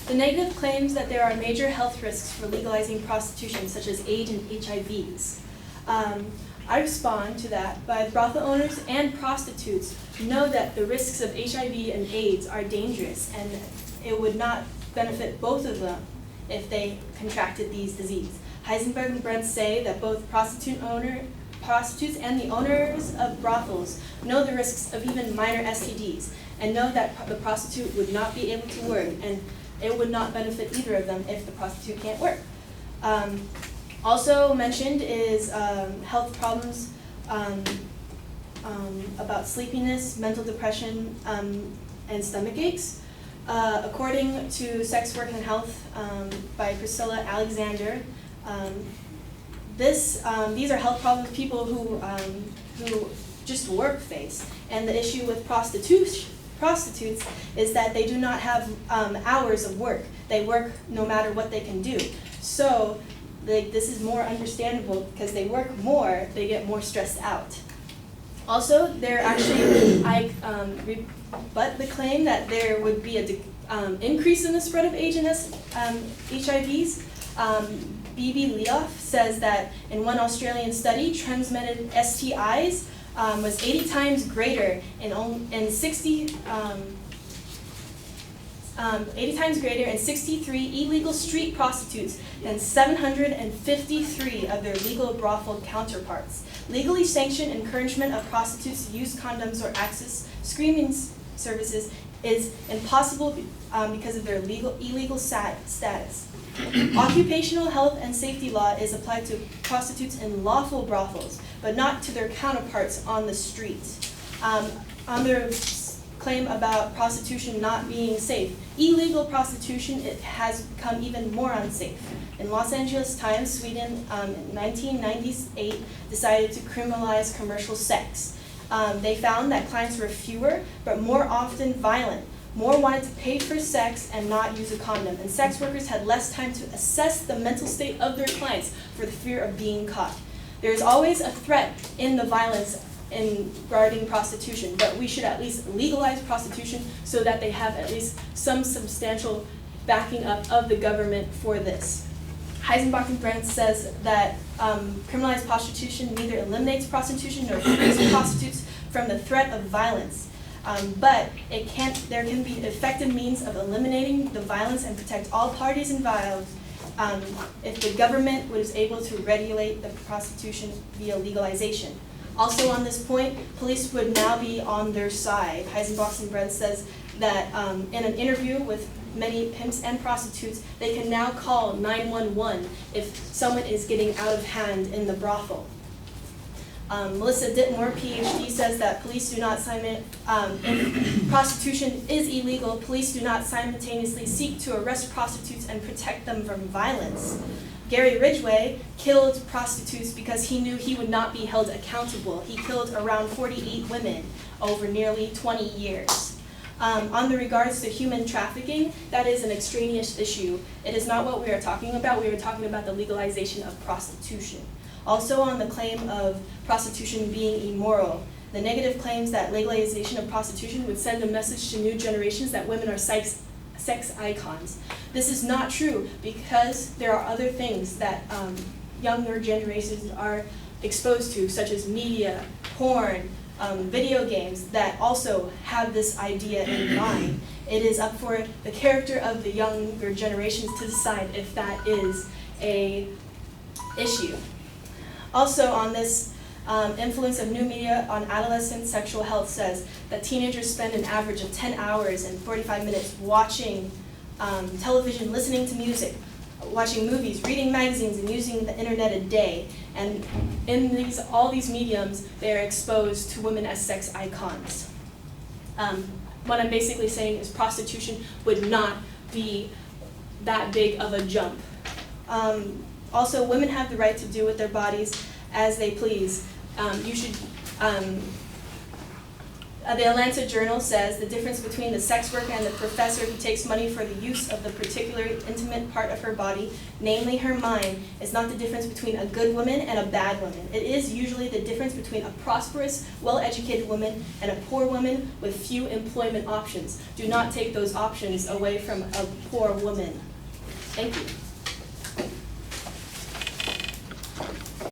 The negative claims that there are major health risks for legalizing prostitution, such as AIDS and HIVs. I respond to that by brothel owners and prostitutes know that the risks of HIV and AIDS are dangerous, and it would not benefit both of them if they contracted these diseases. Heisenberg and Brent say that both prostitutes and the owners of brothels know the risks of even minor STDs and know that the prostitute would not be able to work, and it would not benefit either of them if the prostitute can't work. Also mentioned is health problems about sleepiness, mental depression, and stomach aches. According to Sex, Work, and Health by Priscilla Alexander, these are health problems people who just work face. And the issue with prostitutes is that they do not have hours of work. They work no matter what they can do. So this is more understandable because they work more, they get more stressed out. Also, they're actually, rebut the claim that there would be an increase in the spread of AIDS and HIVs. B.B. Leoff says that in one Australian study, transmitted STIs was 80 times greater in 63 illegal street prostitutes than 753 of their legal brothel counterparts. Legally sanctioned encouragement of prostitutes to use condoms or access screening services is impossible because of their illegal status. Occupational health and safety law is applied to prostitutes in lawful brothels, but not to their counterparts on the streets. On their claim about prostitution not being safe, illegal prostitution has become even more unsafe. In Los Angeles Times, Sweden, in 1998, decided to criminalize commercial sex. They found that clients were fewer, but more often violent. More wanted to pay for sex and not use a condom, and sex workers had less time to assess the mental state of their clients for the fear of being caught. There is always a threat in the violence regarding prostitution, but we should at least legalize prostitution so that they have at least some substantial backing up of the government for this. Heisenbach and Brent says that criminalized prostitution neither eliminates prostitution nor frees prostitutes from the threat of violence. But there can be effective means of eliminating the violence and protect all parties involved if the government was able to regulate the prostitution via legalization. Also on this point, police would now be on their side. Heisenbach and Brent says that in an interview with many pimps and prostitutes, they can now call 911 if someone is getting out of hand in the brothel. Melissa Dittmore, PhD, says that police do not if prostitution is illegal, police do not simultaneously seek to arrest prostitutes and protect them from violence. Gary Ridgway killed prostitutes because he knew he would not be held accountable. He killed around 48 women over nearly 20 years. On the regards to human trafficking, that is an extraneous issue. It is not what we are talking about. We are talking about the legalization of prostitution. Also on the claim of prostitution being immoral, the negative claims that legalization of prostitution would send a message to new generations that women are sex icons. This is not true because there are other things that younger generations are exposed to, such as media, porn, video games, that also have this idea in mind. It is up for the character of the younger generations to decide if that is an issue. Also on this, influence of new media on adolescent sexual health says that teenagers spend an average of 10 hours and 45 minutes watching television, listening to music, watching movies, reading magazines, and using the internet a day. And in all these mediums, they are exposed to women as sex icons. What I'm basically saying is prostitution would not be that big of a jump. Also, women have the right to do with their bodies as they please. The Atlanta Journal says the difference between the sex worker and the professor who takes money for the use of the particular intimate part of her body, namely her mind, is not the difference between a good woman and a bad woman. It is usually the difference between a prosperous, well-educated woman and a poor woman with few employment options. Do not take those options away from a poor woman. Thank you.